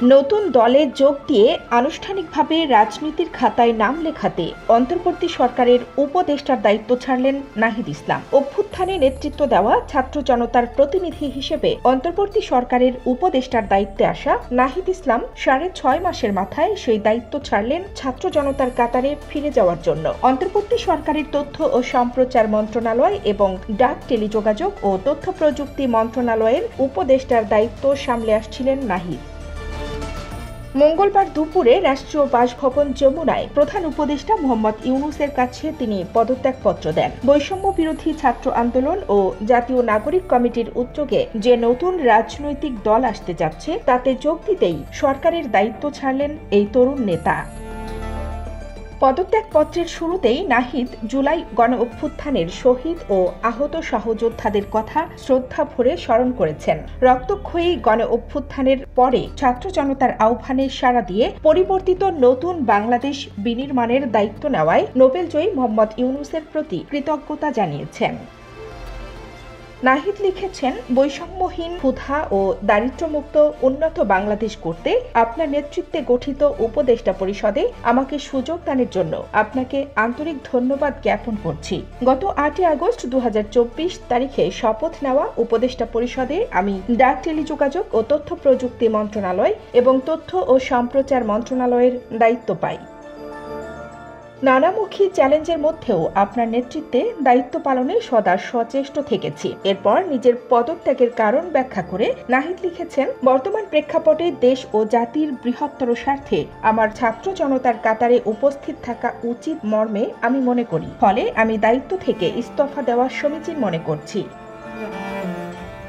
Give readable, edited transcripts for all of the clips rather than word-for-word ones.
নতুন দলে যোগ দিয়ে আনুষ্ঠানিকভাবে রাজনীতির খাতায় নাম লেখাতে অন্তর্বর্তী সরকারের উপদেষ্টার দায়িত্ব ছাড়লেন নাহিদ ইসলাম। অভ্যুত্থানে নেতৃত্ব দেওয়া ছাত্র জনতার প্রতিনিধি হিসেবে অন্তর্বর্তী সরকারের উপদেষ্টার দায়িত্বে আসা নাহিদ ইসলাম 6.5 মাসের মাথায় সেই দায়িত্ব ছাড়লেন ছাত্র জনতার কাতারে ফিরে যাওয়ার জন্য। অন্তর্বর্তী সরকারের তথ্য ও সম্প্রচার মন্ত্রণালয় এবং ডাক, টেলিযোগাযোগ ও তথ্য প্রযুক্তি মন্ত্রণালয়ের উপদেষ্টার দায়িত্ব সামলে আসছিলেন নাহিদ। মঙ্গলবার দুপুরে রাষ্ট্রীয় বাসভবন যমুনায় প্রধান উপদেষ্টা মোহাম্মদ ইউনূসের কাছে তিনি পদত্যাগপত্র দেন। বৈষম্য বিরোধী ছাত্র আন্দোলন ও জাতীয় নাগরিক কমিটির উদ্যোগে যে নতুন রাজনৈতিক দল আসতে যাচ্ছে তাতে যোগ দিতেই সরকারের দায়িত্ব ছাড়লেন এই তরুণ নেতা। পদত্যাগপত্রের শুরুতেই নাহিদ জুলাই গণ অভ্যুত্থানের শহীদ ও আহত সহযোদ্ধাদের কথা শ্রদ্ধা ভরে স্মরণ করেছেন। রক্তক্ষয়ী গণ অভ্যুত্থানের পরে ছাত্র জনতার আহ্বানে সাড়া দিয়ে পরিবর্তিত নতুন বাংলাদেশ বিনির্মাণের দায়িত্ব নেওয়ায় নোবেলজয়ী মোহাম্মদ ইউনূসের প্রতি কৃতজ্ঞতা জানিয়েছেন। নাহিদ লিখেছেন, বৈষম্যহীন, ক্ষুধা ও দারিদ্র্যমুক্ত উন্নত বাংলাদেশ করতে আপনার নেতৃত্বে গঠিত উপদেষ্টা পরিষদে আমাকে সুযোগ দানের জন্য আপনাকে আন্তরিক ধন্যবাদ জ্ঞাপন করছি। গত 8 আগস্ট 2024 তারিখে শপথ নেওয়া উপদেষ্টা পরিষদে আমি ডাক, টেলিযোগাযোগ ও তথ্য প্রযুক্তি মন্ত্রণালয় এবং তথ্য ও সম্প্রচার মন্ত্রণালয়ের দায়িত্ব পাই। নানামুখী চ্যালেঞ্জের মধ্যেও আপনার নেতৃত্বে দায়িত্ব পালনে সদা সচেষ্ট থেকেছি। এরপর নিজের পদত্যাগের কারণ ব্যাখ্যা করে নাহিদ লিখেছেন, বর্তমান প্রেক্ষাপটে দেশ ও জাতির বৃহত্তর স্বার্থে আমার ছাত্র জনতার কাতারে উপস্থিত থাকা উচিত মর্মে আমি মনে করি। ফলে আমি দায়িত্ব থেকে ইস্তফা দেওয়া সমীচীন মনে করছি।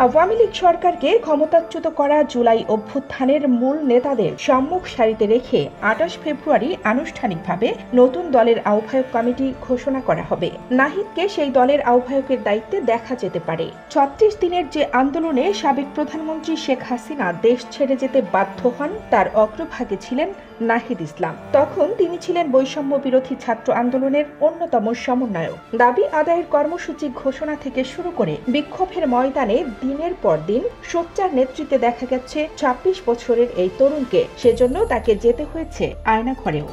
আওয়ামী লীগ সরকারকে ক্ষমতাচ্যুত করা জুলাই অভ্যুত্থানের মূল নেতাদের সম্মুখ সারিতে রেখে 28 ফেব্রুয়ারি আনুষ্ঠানিকভাবে নতুন দলের আহ্বায়ক কমিটি ঘোষণা করা হবে। নাহিদকে সেই দলের আহ্বায়কের দায়িত্বে দেখা যেতে পারে। 36 দিনের যে আন্দোলনে সাবেক প্রধানমন্ত্রী শেখ হাসিনা দেশ ছেড়ে যেতে বাধ্য হন তার অগ্রভাগে ছিলেন নাহিদ ইসলাম। তখন তিনি ছিলেন বৈষম্য বিরোধী ছাত্র আন্দোলনের অন্যতম সমন্বয়ক। দাবি আদায়ের কর্মসূচি ঘোষণা থেকে শুরু করে বিক্ষোভের ময়দানে দিনের পর দিন সোচ্চার নেতৃত্বে দেখা গেছে 26 বছরের এই তরুণকে। সেজন্য তাকে যেতে হয়েছে আয়নাঘরেও।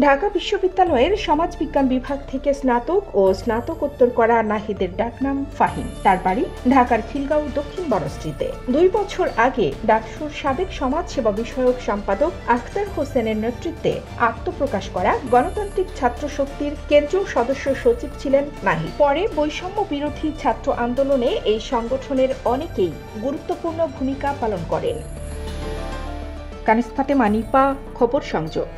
ঢাকা বিশ্ববিদ্যালয়ের সমাজবিজ্ঞান বিভাগ থেকে স্নাতক ও স্নাতকোত্তর করা নাহিদের ডাকনাম ফাহিম। তার বাড়ি ঢাকার খিলগাঁও দক্ষিণ বনশ্রীতে। 2 বছর আগে ডাকসুর সাবেক সমাজসেবা বিষয়ক সম্পাদক আখতার হোসেনের নেতৃত্বে আত্মপ্রকাশ করা গণতান্ত্রিক ছাত্র শক্তির কেন্দ্রীয় সদস্য সচিব ছিলেন নাহিদ। পরে বৈষম্য বিরোধী ছাত্র আন্দোলনে এই সংগঠনের অনেকেই গুরুত্বপূর্ণ ভূমিকা পালন করেন। কানিস ফাতেমা, নিপা, খবর সংযোগ।